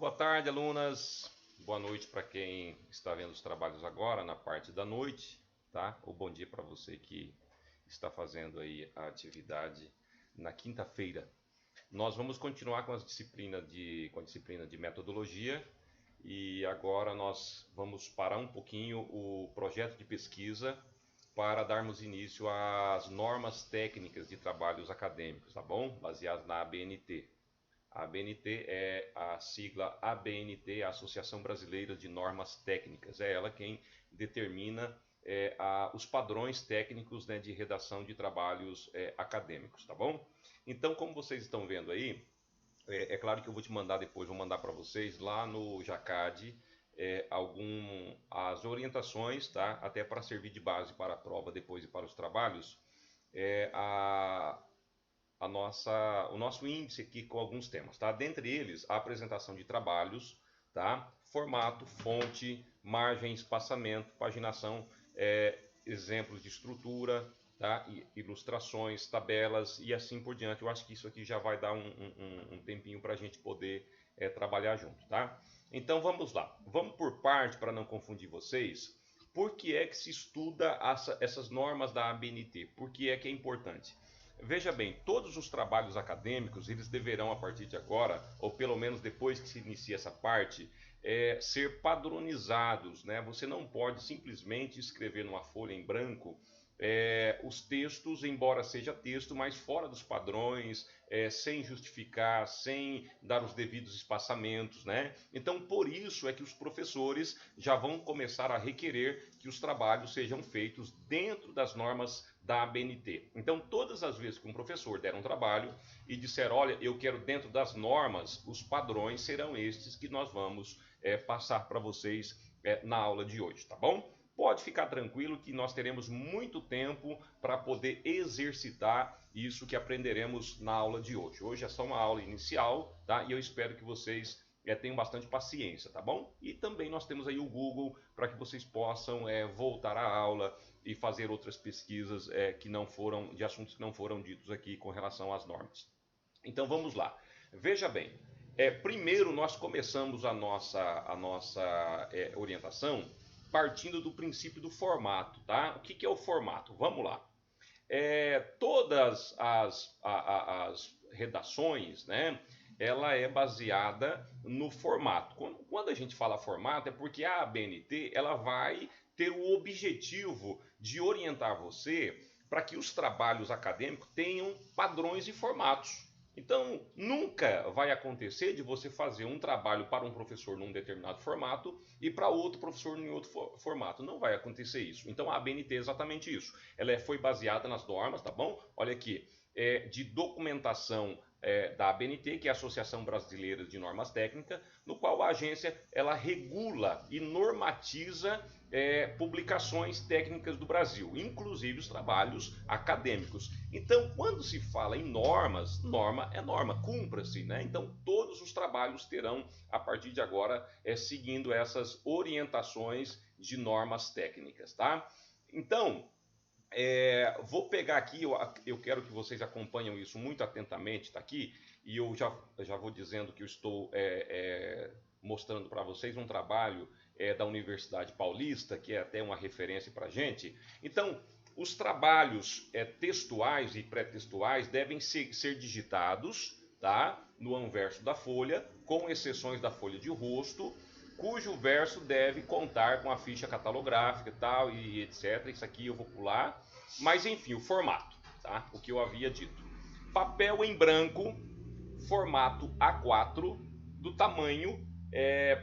Boa tarde, alunas. Boa noite para quem está vendo os trabalhos agora na parte da noite, tá? Ou bom dia para você que está fazendo aí a atividade na quinta-feira. Nós vamos continuar com a disciplina de metodologia e agora nós vamos parar um pouquinho o projeto de pesquisa para darmos início às normas técnicas de trabalhos acadêmicos, tá bom? Baseadas na ABNT. A ABNT é a sigla ABNT, a Associação Brasileira de Normas Técnicas. É ela quem determina os padrões técnicos, né, de redação de trabalhos acadêmicos, tá bom? Então, como vocês estão vendo aí, é claro que eu vou te mandar depois, vou mandar para vocês lá no Jacad as orientações, tá? Até para servir de base para a prova depois e para os trabalhos. O nosso índice aqui com alguns temas, tá? Dentre eles, a apresentação de trabalhos, tá? Formato, fonte, margem, espaçamento, paginação, exemplos de estrutura, tá? Ilustrações, tabelas e assim por diante. Eu acho que isso aqui já vai dar um tempinho para a gente poder trabalhar junto, tá? Então vamos lá. Vamos por parte para não confundir vocês. Por que é que se estuda essas normas da ABNT? Por que é importante? Veja bem, todos os trabalhos acadêmicos, eles deverão, a partir de agora, ou pelo menos depois que se inicia essa parte, ser padronizados, né? Você não pode simplesmente escrever numa folha em branco os textos, embora seja texto, mas fora dos padrões, sem justificar, sem dar os devidos espaçamentos, né? Então, por isso é que os professores já vão começar a requerer que os trabalhos sejam feitos dentro das normas da ABNT. Então, todas as vezes que um professor der um trabalho e disser, olha, eu quero dentro das normas, os padrões serão estes que nós vamos passar para vocês na aula de hoje, tá bom? Pode ficar tranquilo que nós teremos muito tempo para poder exercitar isso que aprenderemos na aula de hoje. Hoje é só uma aula inicial, tá? E eu espero que vocês tenham bastante paciência, tá bom? E também nós temos aí o Google para que vocês possam voltar à aula e fazer outras pesquisas que não foram, de assuntos que não foram ditos aqui com relação às normas. Então vamos lá. Veja bem, primeiro nós começamos a nossa orientação partindo do princípio do formato, tá? O que é o formato? Vamos lá. Todas as redações, né? Ela é baseada no formato. Quando a gente fala formato, é porque a ABNT ela vai ter o objetivo de orientar você para que os trabalhos acadêmicos tenham padrões e formatos. Então, nunca vai acontecer de você fazer um trabalho para um professor num determinado formato e para outro professor em outro formato. Não vai acontecer isso. Então, a ABNT é exatamente isso. Ela foi baseada nas normas, tá bom? Olha aqui, de documentação da ABNT, que é a Associação Brasileira de Normas Técnicas, no qual a agência ela regula e normatiza publicações técnicas do Brasil, inclusive os trabalhos acadêmicos. Então, quando se fala em normas, norma é norma, cumpra-se, né? Então, todos os trabalhos terão, a partir de agora, seguindo essas orientações de normas técnicas, tá? Então, vou pegar aqui, eu quero que vocês acompanhem isso muito atentamente, está aqui, e eu já vou dizendo que eu estou mostrando para vocês um trabalho da Universidade Paulista, que é até uma referência para a gente. Então, os trabalhos textuais e pré-textuais devem ser digitados, tá, no anverso da folha, com exceções da folha de rosto, cujo verso deve contar com a ficha catalográfica e tal, e etc. Isso aqui eu vou pular. Mas enfim, o formato, tá? O que eu havia dito. Papel em branco, formato A4, do tamanho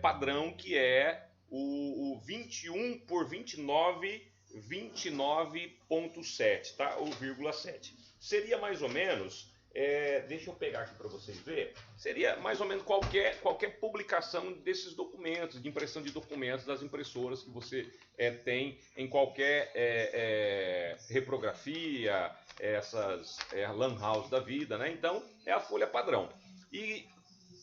padrão que é o 21 por 29, 29.7, tá? Ou 0,7. Seria mais ou menos... deixa eu pegar aqui para vocês verem. Seria mais ou menos qualquer publicação desses documentos, de impressão de documentos das impressoras que você tem em qualquer reprografia, essas lan house da vida, né? Então, é a folha padrão. E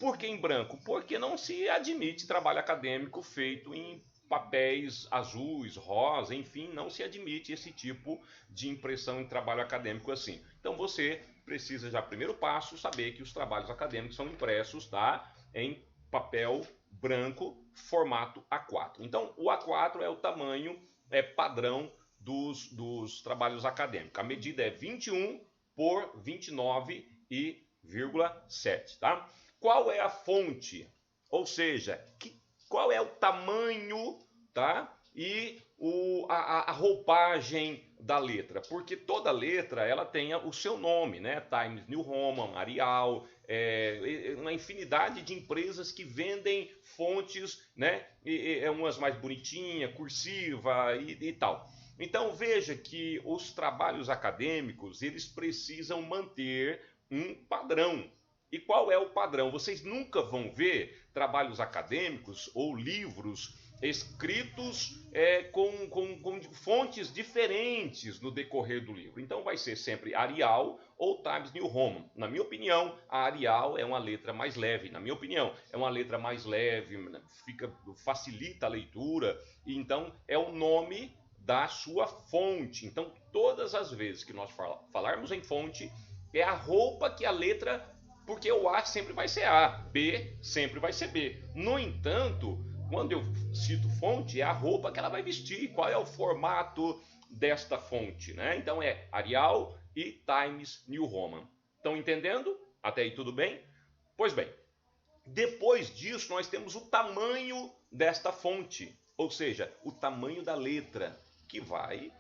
por que em branco? Porque não se admite trabalho acadêmico feito em papéis azuis, rosa, enfim, não se admite esse tipo de impressão em trabalho acadêmico assim. Então você precisa já, primeiro passo, saber que os trabalhos acadêmicos são impressos, tá, em papel branco, formato A4. Então, o A4 é o tamanho padrão dos trabalhos acadêmicos. A medida é 21 por 29,7, tá? Qual é a fonte? Ou seja, qual é o tamanho, tá? E a roupagem da letra, porque toda letra ela tem o seu nome, né? Times New Roman, Arial, uma infinidade de empresas que vendem fontes, né? Umas mais bonitinhas, cursiva e tal. Então veja que os trabalhos acadêmicos eles precisam manter um padrão. E qual é o padrão? Vocês nunca vão ver trabalhos acadêmicos ou livros escritos com fontes diferentes no decorrer do livro. Então vai ser sempre Arial ou Times New Roman. Na minha opinião, a Arial é uma letra mais leve. Na minha opinião, é uma letra mais leve, facilita a leitura. E então é o nome da sua fonte. Então todas as vezes que nós falarmos em fonte, é a roupa que a letra... Porque o A sempre vai ser A, B sempre vai ser B. No entanto, quando eu cito fonte, é a roupa que ela vai vestir, qual é o formato desta fonte, né? Então é Arial e Times New Roman. Estão entendendo? Até aí tudo bem? Pois bem, depois disso nós temos o tamanho desta fonte, ou seja, o tamanho da letra, que vai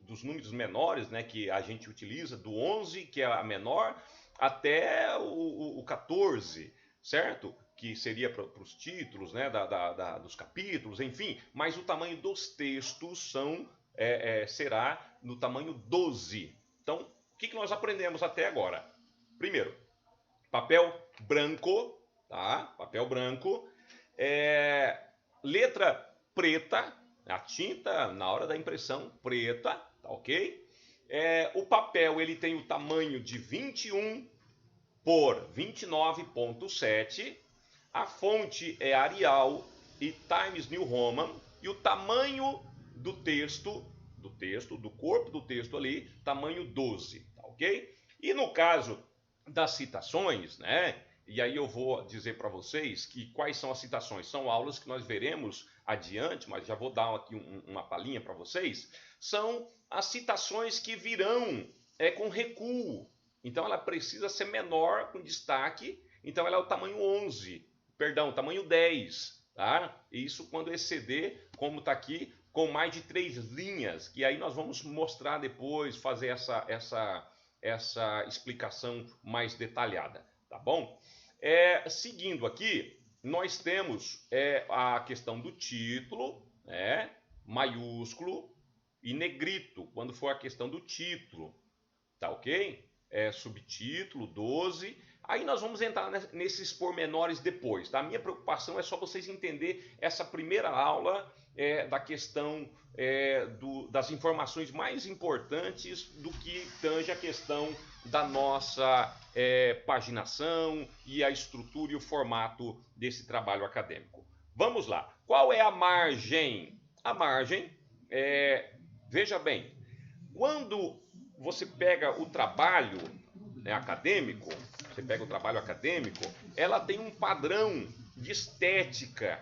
dos números menores, né, que a gente utiliza, do 11, que é a menor, até o 14, certo? Que seria para os títulos, né, dos capítulos, enfim. Mas o tamanho dos textos será no tamanho 12. Então, o que nós aprendemos até agora? Primeiro, papel branco, tá? Papel branco. Letra preta, a tinta na hora da impressão preta, tá ok? O papel ele tem o tamanho de 21 por 29,7. A fonte é Arial e Times New Roman. E o tamanho do texto, do corpo do texto ali, tamanho 12, tá ok? E no caso das citações, né? E aí eu vou dizer para vocês que quais são as citações. São aulas que nós veremos adiante, mas já vou dar aqui uma palhinha para vocês. São as citações que virão com recuo. Então ela precisa ser menor com destaque. Então ela é o tamanho 11, perdão, tamanho 10. Tá? Isso quando exceder, como está aqui, com mais de 3 linhas. Que aí nós vamos mostrar depois, fazer essa explicação mais detalhada. Tá bom? Seguindo aqui, nós temos a questão do título, né, maiúsculo e negrito, quando for a questão do título, tá ok? Subtítulo, 12. Aí nós vamos entrar nesses pormenores depois, tá? A minha preocupação é só vocês entenderem essa primeira aula da questão das informações mais importantes do que tange a questão da nossa paginação e a estrutura e o formato desse trabalho acadêmico. Vamos lá. Qual é a margem? A margem, veja bem, quando você pega o trabalho acadêmico, ela tem um padrão de estética.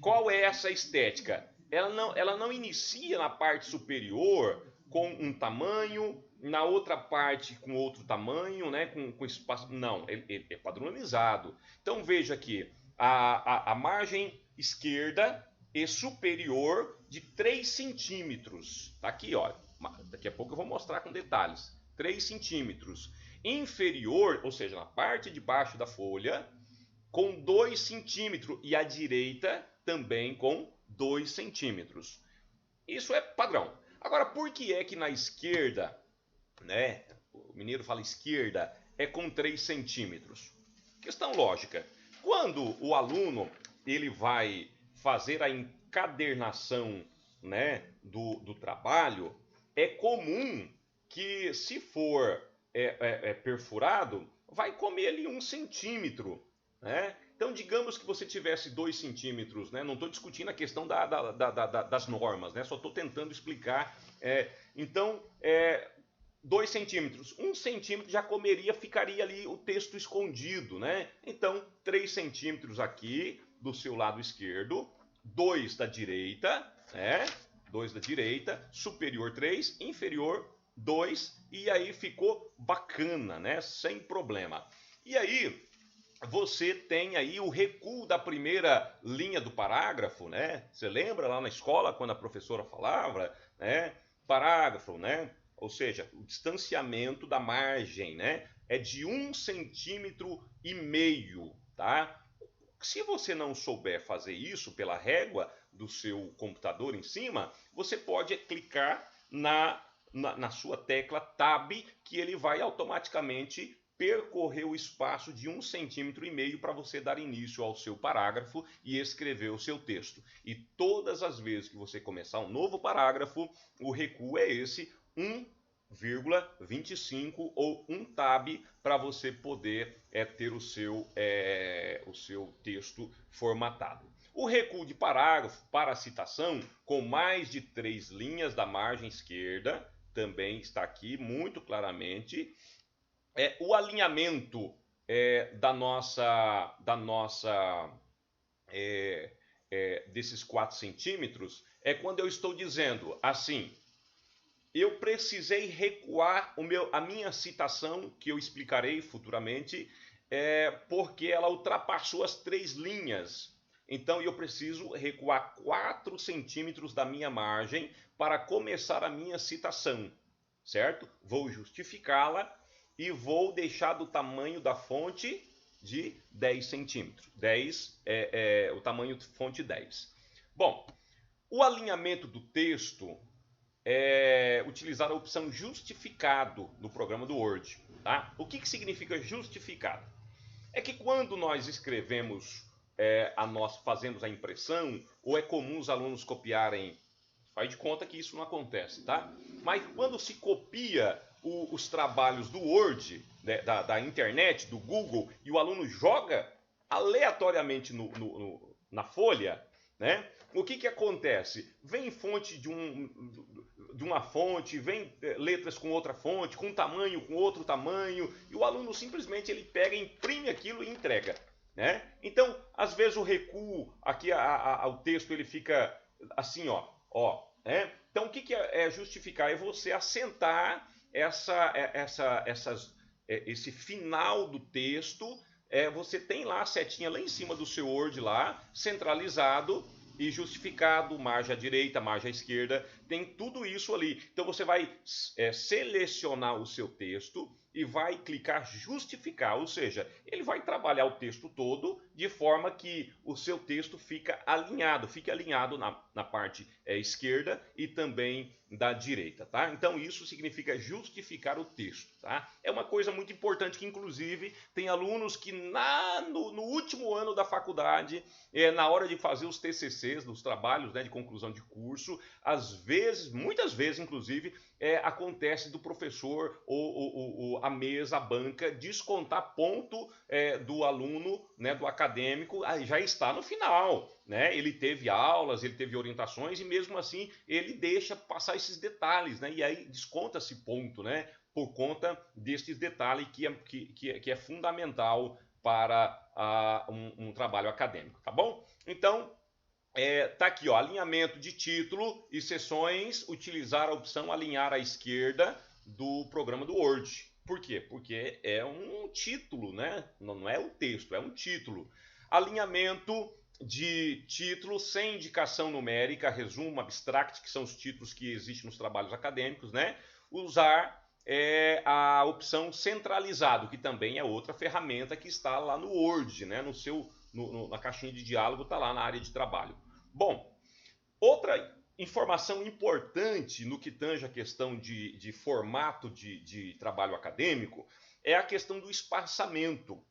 Qual é essa estética? Ela não inicia na parte superior com um tamanho, na outra parte com outro tamanho, né, com espaço. Não, ele é padronizado. Então veja aqui, a margem esquerda e superior de 3 centímetros. Tá aqui, ó. Daqui a pouco eu vou mostrar com detalhes. 3 centímetros. Inferior, ou seja, na parte de baixo da folha, com 2 centímetros. E a direita também com 2 centímetros. Isso é padrão. Agora, por que é que na esquerda, né, o mineiro fala esquerda, é com 3 centímetros? Questão lógica. Quando o aluno ele vai fazer a encadernação, né, do trabalho, é comum que, se for perfurado, vai comer ali 1 centímetro, né? Então, digamos que você tivesse 2 centímetros, né? Não estou discutindo a questão das normas, né? Só estou tentando explicar. Então, 2 centímetros. 1 centímetro já comeria, ficaria ali o texto escondido, né? Então, 3 centímetros aqui do seu lado esquerdo, 2 da direita, né? 2 da direita, superior 3, inferior 2, e aí ficou bacana, né? Sem problema. E aí, você tem aí o recuo da primeira linha do parágrafo, né? Você lembra lá na escola quando a professora falava, né? Parágrafo, né? Ou seja, o distanciamento da margem, né? É de 1,5 cm, tá? Se você não souber fazer isso pela régua do seu computador em cima, você pode clicar na sua tecla Tab, que ele vai automaticamente percorrer o espaço de 1,5 cm para você dar início ao seu parágrafo e escrever o seu texto. E todas as vezes que você começar um novo parágrafo, o recuo é esse 1,25 ou 1 tab para você poder ter o seu texto formatado. O recuo de parágrafo para a citação com mais de 3 linhas da margem esquerda também está aqui muito claramente. O alinhamento desses 4 centímetros é quando eu estou dizendo assim, eu precisei recuar a minha citação, que eu explicarei futuramente, porque ela ultrapassou as 3 linhas. Então eu preciso recuar 4 centímetros da minha margem para começar a minha citação, certo? Vou justificá-la e vou deixar do tamanho da fonte de 10 centímetros. 10 o tamanho de fonte 10. Bom, o alinhamento do texto é utilizar a opção justificado no programa do Word. Tá? O que significa justificado? É que quando nós escrevemos, nós fazemos a impressão, ou é comum os alunos copiarem, faz de conta que isso não acontece, tá? Mas quando se copia os trabalhos do Word, né, da internet, do Google, e o aluno joga aleatoriamente na folha, né? O que acontece? Vem fonte de uma fonte, vem letras com outra fonte, com um tamanho, com outro tamanho, e o aluno simplesmente ele pega, imprime aquilo e entrega, né? Então, às vezes o recuo aqui ao texto ele fica assim, ó, né? Então, o que é justificar? É você assentar esse final do texto. Você tem lá a setinha lá em cima do seu Word lá, centralizado e justificado, margem à direita, margem à esquerda, tem tudo isso ali. Então você vai selecionar o seu texto e vai clicar justificar, ou seja, ele vai trabalhar o texto todo de forma que o seu texto fique alinhado na parte esquerda e também da direita, tá? Então isso significa justificar o texto, tá? É uma coisa muito importante que inclusive tem alunos que no último ano da faculdade, na hora de fazer os TCCs, dos trabalhos, né, de conclusão de curso, às vezes, muitas vezes inclusive, acontece do professor ou a mesa, a banca, descontar ponto do aluno, né, do acadêmico, já está no final, né? Ele teve aulas, ele teve orientações e mesmo assim ele deixa passar esses detalhes, né? E aí desconta-se ponto, né? Por conta destes detalhes que é fundamental para um trabalho acadêmico, tá bom? Então, tá aqui, ó, alinhamento de título e seções, utilizar a opção alinhar à esquerda do programa do Word. Por quê? Porque é um título, né? Não é o texto, é um título. Alinhamento de título sem indicação numérica, resumo, abstract, que são os títulos que existem nos trabalhos acadêmicos, né? Usar a opção centralizado, que também é outra ferramenta que está lá no Word, né? Na caixinha de diálogo, está lá na área de trabalho. Bom, outra informação importante no que tange a questão de formato de trabalho acadêmico é a questão do espaçamento.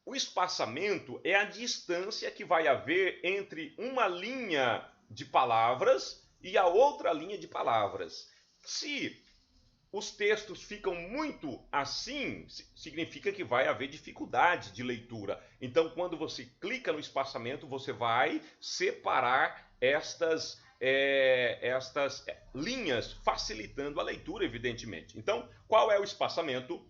O espaçamento é a distância que vai haver entre uma linha de palavras e a outra linha de palavras. Se os textos ficam muito assim, significa que vai haver dificuldade de leitura. Então, quando você clica no espaçamento, você vai separar estas estas linhas, facilitando a leitura, evidentemente. Então, qual é o espaçamento?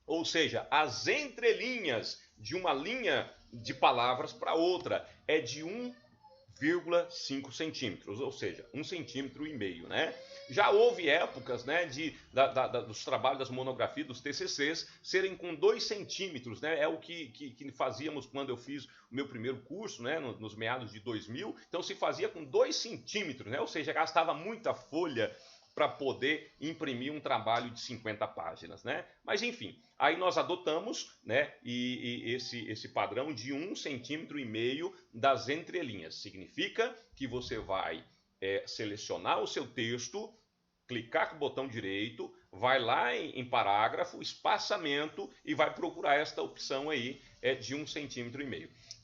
Ou seja, as entrelinhas de uma linha de palavras para outra é de 1,5 centímetros, ou seja, 1,5 centímetro, né? Já houve épocas, né, dos trabalhos, das monografias, dos TCCs, serem com 2 centímetros, né? É o que fazíamos quando eu fiz o meu primeiro curso, né, nos meados de 2000. Então se fazia com 2 centímetros, né? Ou seja, gastava muita folha para poder imprimir um trabalho de 50 páginas, né? Mas enfim, aí nós adotamos, né, esse padrão de 1,5 centímetro das entrelinhas. Significa que você vai selecionar o seu texto, clicar com o botão direito, vai lá em parágrafo, espaçamento e vai procurar esta opção aí de 1,5 centímetro.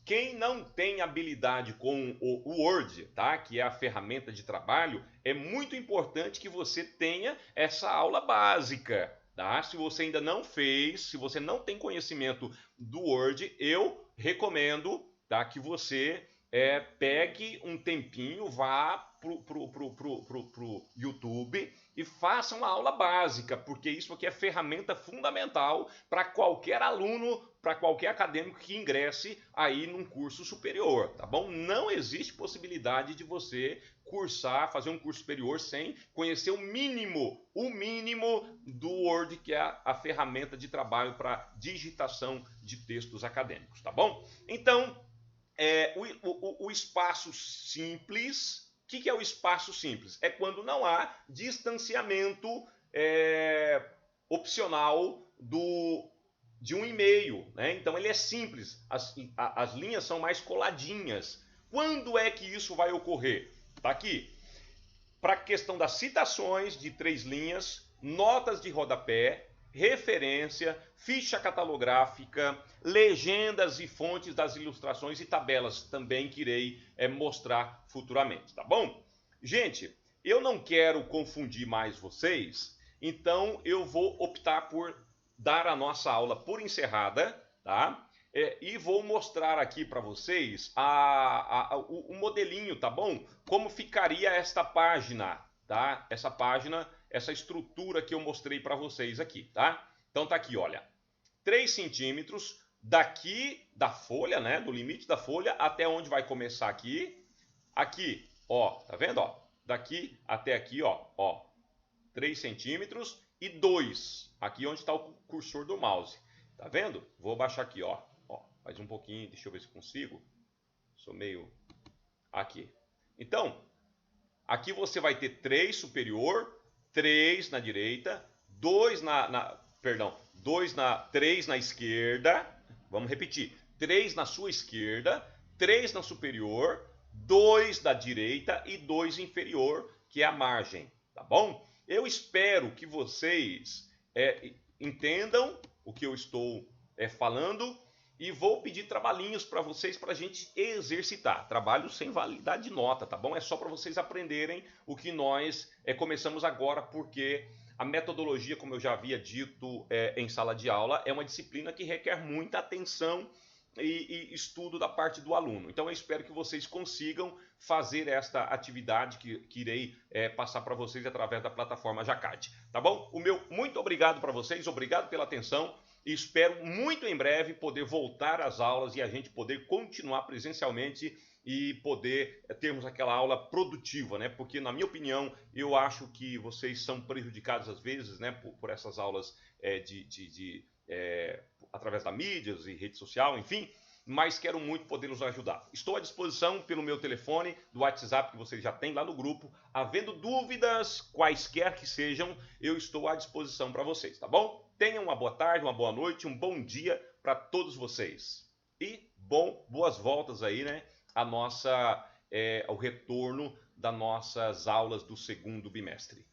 Quem não tem habilidade com o Word, tá? Que é a ferramenta de trabalho, é muito importante que você tenha essa aula básica, tá? Se você ainda não fez, se você não tem conhecimento do Word, eu recomendo, tá, que você pegue um tempinho, vá pro YouTube e faça uma aula básica, porque isso aqui é ferramenta fundamental para qualquer aluno, para qualquer acadêmico que ingresse aí num curso superior, tá bom? Não existe possibilidade de você cursar, fazer um curso superior sem conhecer o mínimo do Word, que é a ferramenta de trabalho para digitação de textos acadêmicos, tá bom? Então, o espaço simples. O que é o espaço simples? É quando não há distanciamento opcional de um e-mail, né? Então ele é simples, as linhas são mais coladinhas. Quando é que isso vai ocorrer? Está aqui. Para a questão das citações de 3 linhas, notas de rodapé, referência, ficha catalográfica, legendas e fontes das ilustrações e tabelas também que irei mostrar futuramente, tá bom? Gente, eu não quero confundir mais vocês, então eu vou optar por dar a nossa aula por encerrada, tá? E vou mostrar aqui para vocês o modelinho, tá bom? Como ficaria esta página, tá? Essa página, essa estrutura que eu mostrei para vocês aqui, tá? Então tá aqui, olha, 3 centímetros daqui da folha, né? Do limite da folha até onde vai começar aqui. Aqui, ó, tá vendo, ó? Daqui até aqui, ó, 3 centímetros e 2, aqui onde está o cursor do mouse, tá vendo? Vou baixar aqui, ó, mais um pouquinho, deixa eu ver se consigo, sou meio, aqui. Então, aqui você vai ter 3 superior, 3 na direita, 3 na esquerda, vamos repetir, 3 na sua esquerda, 3 na superior, 2 da direita e 2 inferior, que é a margem, tá bom? Eu espero que vocês entendam o que eu estou falando e vou pedir trabalhinhos para vocês para a gente exercitar. Trabalho sem validade de nota, tá bom? É só para vocês aprenderem o que nós começamos agora, porque a metodologia, como eu já havia dito em sala de aula, é uma disciplina que requer muita atenção e estudo da parte do aluno. Então eu espero que vocês consigam fazer esta atividade que irei passar para vocês através da plataforma Jacad, tá bom? O meu muito obrigado para vocês, obrigado pela atenção e espero muito em breve poder voltar às aulas e a gente poder continuar presencialmente e poder termos aquela aula produtiva, né? Porque na minha opinião, eu acho que vocês são prejudicados às vezes, né, por essas aulas através da mídias e rede social, enfim, mas quero muito poder nos ajudar. Estou à disposição pelo meu telefone, do WhatsApp que vocês já têm lá no grupo. Havendo dúvidas, quaisquer que sejam, eu estou à disposição para vocês, tá bom? Tenham uma boa tarde, uma boa noite, um bom dia para todos vocês. E boas voltas aí, né? Ao retorno das nossas aulas do segundo bimestre.